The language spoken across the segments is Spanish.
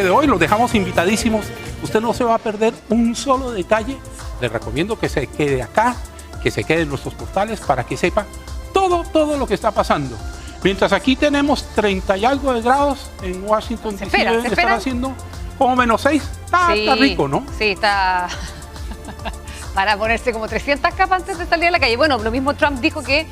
De hoy los dejamos invitadísimos. Usted no se va a perder un solo detalle. Les recomiendo que se quede acá, que se quede en nuestros portales para que sepa todo lo que está pasando. Mientras aquí tenemos 30 y algo de grados en Washington DC, deben estar haciendo como -6. Está rico, ¿no? Sí, está para ponerse como 300 capas antes de salir a la calle. Bueno, lo mismo Trump dijo que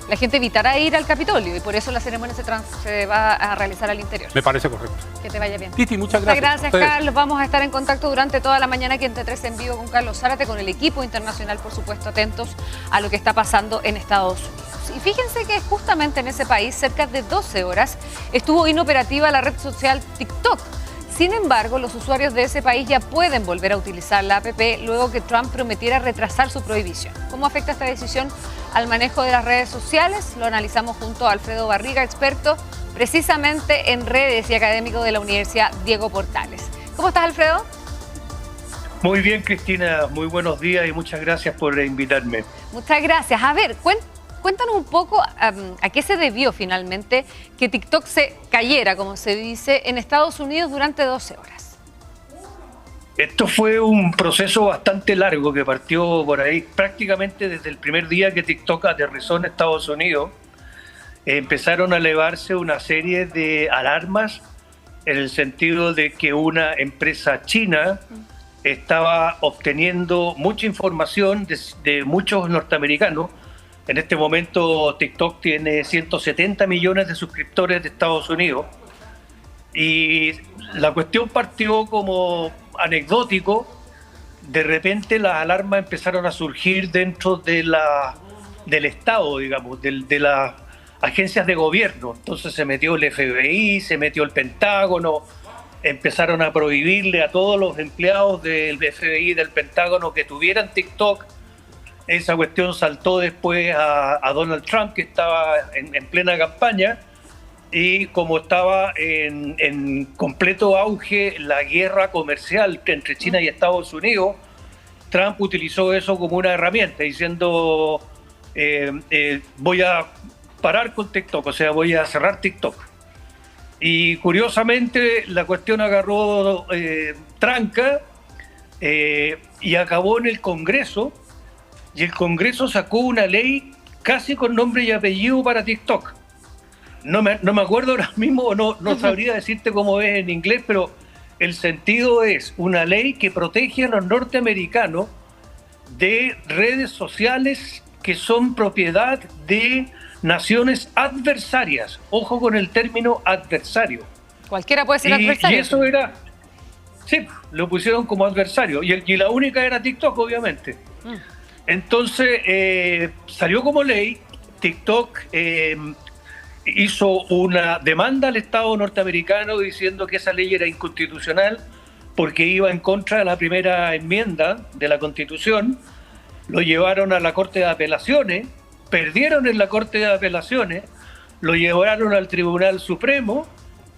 la gente evitará ir al Capitolio y por eso la ceremonia se va a realizar al interior. Me parece correcto. Que te vaya bien. Titi, muchas gracias. Muchas gracias, Carlos. Vamos a estar en contacto durante toda la mañana aquí en T3 en vivo con Carlos Zárate, con el equipo internacional, por supuesto, atentos a lo que está pasando en Estados Unidos. Y fíjense que justamente en ese país, cerca de 12 horas, estuvo inoperativa la red social TikTok. Sin embargo, los usuarios de ese país ya pueden volver a utilizar la app luego que Trump prometiera retrasar su prohibición. ¿Cómo afecta esta decisión al manejo de las redes sociales? Lo analizamos junto a Alfredo Barriga, experto precisamente en redes y académico de la Universidad Diego Portales. ¿Cómo estás, Alfredo? Muy bien, Cristina. Muy buenos días y muchas gracias por invitarme. Muchas gracias. A ver, cuéntanos un poco a qué se debió finalmente que TikTok se cayera, como se dice, en Estados Unidos durante 12 horas. Esto fue un proceso bastante largo que partió por ahí prácticamente desde el primer día que TikTok aterrizó en Estados Unidos. Empezaron a elevarse una serie de alarmas en el sentido de que una empresa china estaba obteniendo mucha información de muchos norteamericanos. En este momento TikTok tiene 170 millones de suscriptores de Estados Unidos y la cuestión partió como anecdótico. De repente las alarmas empezaron a surgir dentro del Estado, digamos, de las agencias de gobierno. Entonces se metió el FBI, se metió el Pentágono, empezaron a prohibirle a todos los empleados del FBI y del Pentágono que tuvieran TikTok. Esa cuestión saltó después a Donald Trump, que estaba en plena campaña, y como estaba en completo auge la guerra comercial entre China y Estados Unidos, Trump utilizó eso como una herramienta, diciendo voy a parar con TikTok, o sea, voy a cerrar TikTok. Y curiosamente la cuestión agarró tranca y acabó en el Congreso. Y el Congreso sacó una ley casi con nombre y apellido para TikTok. No me acuerdo ahora mismo, no sabría decirte cómo es en inglés, pero el sentido es una ley que protege a los norteamericanos de redes sociales que son propiedad de naciones adversarias. Ojo con el término adversario. Cualquiera puede ser adversario. Y eso era... Sí, lo pusieron como adversario. Y la única era TikTok, obviamente. Entonces salió como ley. TikTok hizo una demanda al Estado norteamericano diciendo que esa ley era inconstitucional porque iba en contra de la primera enmienda de la Constitución. Lo llevaron a la Corte de Apelaciones, perdieron en la Corte de Apelaciones, lo llevaron al Tribunal Supremo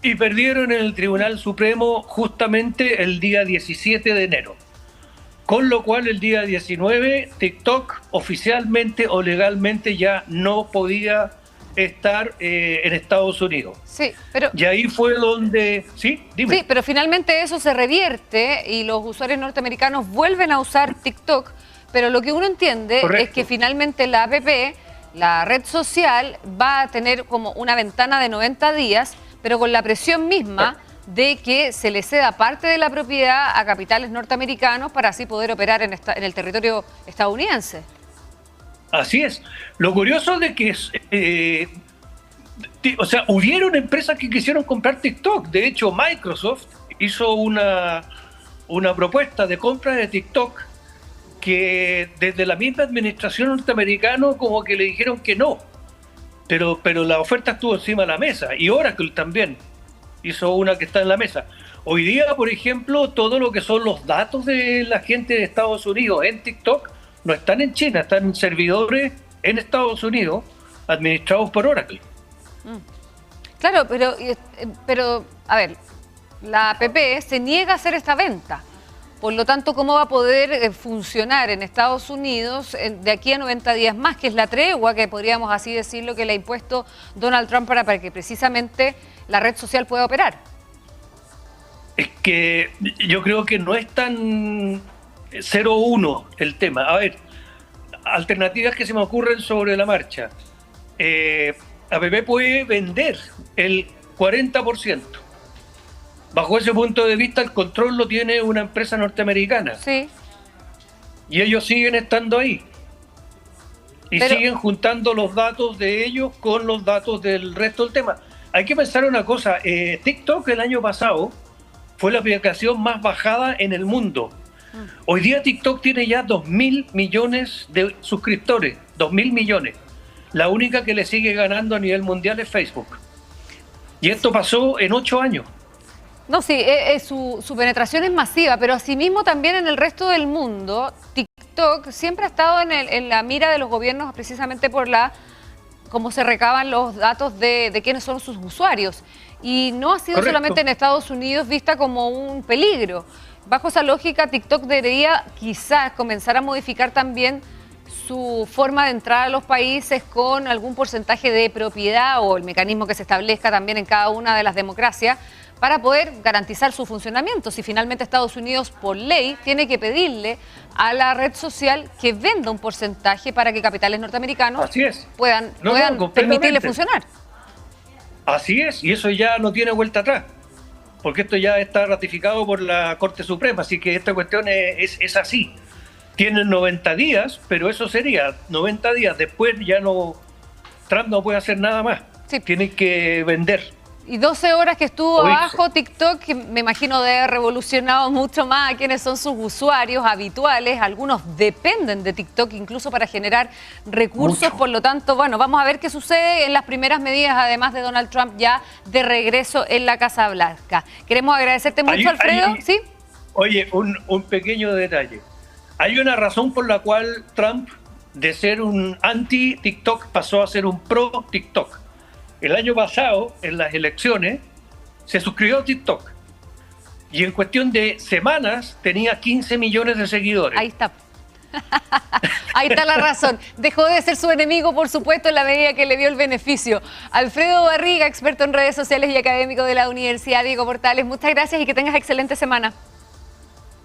y perdieron en el Tribunal Supremo justamente el día 17 de enero. Con lo cual el día 19 TikTok oficialmente o legalmente ya no podía estar en Estados Unidos. Sí, pero... Y ahí fue donde... Sí, dime. Sí, pero finalmente eso se revierte y los usuarios norteamericanos vuelven a usar TikTok, pero lo que uno entiende es que finalmente la app, la red social, va a tener como una ventana de 90 días, pero con la presión misma de que se le ceda parte de la propiedad a capitales norteamericanos para así poder operar en el territorio estadounidense. Así es. Lo curioso de que hubieron empresas que quisieron comprar TikTok. De hecho, Microsoft hizo una propuesta de compra de TikTok que desde la misma administración norteamericana como que le dijeron que no. Pero la oferta estuvo encima de la mesa. Y Oracle también hizo una que está en la mesa. Hoy día, por ejemplo, todo lo que son los datos de la gente de Estados Unidos en TikTok no están en China, están en servidores en Estados Unidos administrados por Oracle. Claro, pero a ver, la app se niega a hacer esta venta. Por lo tanto, ¿cómo va a poder funcionar en Estados Unidos de aquí a 90 días más, que es la tregua que podríamos así decirlo que le ha impuesto Donald Trump para que precisamente la red social pueda operar? Es que yo creo que no es tan 0-1 el tema. A ver, alternativas que se me ocurren sobre la marcha. APP puede vender el 40%. Bajo ese punto de vista, el control lo tiene una empresa norteamericana. Sí. Y ellos siguen estando ahí. Y Pero siguen juntando los datos de ellos con los datos del resto del tema. Hay que pensar una cosa. TikTok el año pasado fue la aplicación más bajada en el mundo. Hoy día TikTok tiene ya 2.000 millones de suscriptores. 2.000 millones. La única que le sigue ganando a nivel mundial es Facebook. Y esto pasó en 8 años. No, sí, su penetración es masiva, pero asimismo también en el resto del mundo, TikTok siempre ha estado en la mira de los gobiernos precisamente por cómo se recaban los datos de quiénes son sus usuarios. Y no ha sido solamente en Estados Unidos vista como un peligro. Bajo esa lógica, TikTok debería quizás comenzar a modificar también su forma de entrar a los países con algún porcentaje de propiedad o el mecanismo que se establezca también en cada una de las democracias para poder garantizar su funcionamiento. Si finalmente Estados Unidos, por ley, tiene que pedirle a la red social que venda un porcentaje para que capitales norteamericanos puedan permitirle funcionar. Así es, y eso ya no tiene vuelta atrás, porque esto ya está ratificado por la Corte Suprema, así que esta cuestión es así. Tienen 90 días, pero eso sería 90 días. Después ya no, Trump no puede hacer nada más. Sí. Tiene que vender. Y 12 horas que estuvo abajo TikTok, que me imagino de haber revolucionado mucho más a quienes son sus usuarios habituales. Algunos dependen de TikTok incluso para generar recursos. Mucho. Por lo tanto, bueno, vamos a ver qué sucede en las primeras medidas, además de Donald Trump ya de regreso en la Casa Blanca. Queremos agradecerte mucho, Alfredo. ¿Sí? Oye, un pequeño detalle. Hay una razón por la cual Trump, de ser un anti-TikTok, pasó a ser un pro-TikTok. El año pasado, en las elecciones, se suscribió a TikTok. Y en cuestión de semanas, tenía 15 millones de seguidores. Ahí está. Ahí está la razón. Dejó de ser su enemigo, por supuesto, en la medida que le dio el beneficio. Alfredo Barriga, experto en redes sociales y académico de la Universidad Diego Portales, muchas gracias y que tengas excelente semana.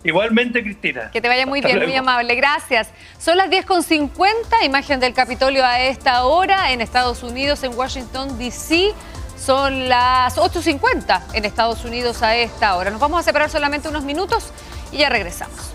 Igualmente, Cristina. Que te vaya muy bien, muy amable. Gracias. Son las 10:50, imagen del Capitolio a esta hora en Estados Unidos, en Washington, D.C. Son las 8:50 en Estados Unidos a esta hora. Nos vamos a separar solamente unos minutos y ya regresamos.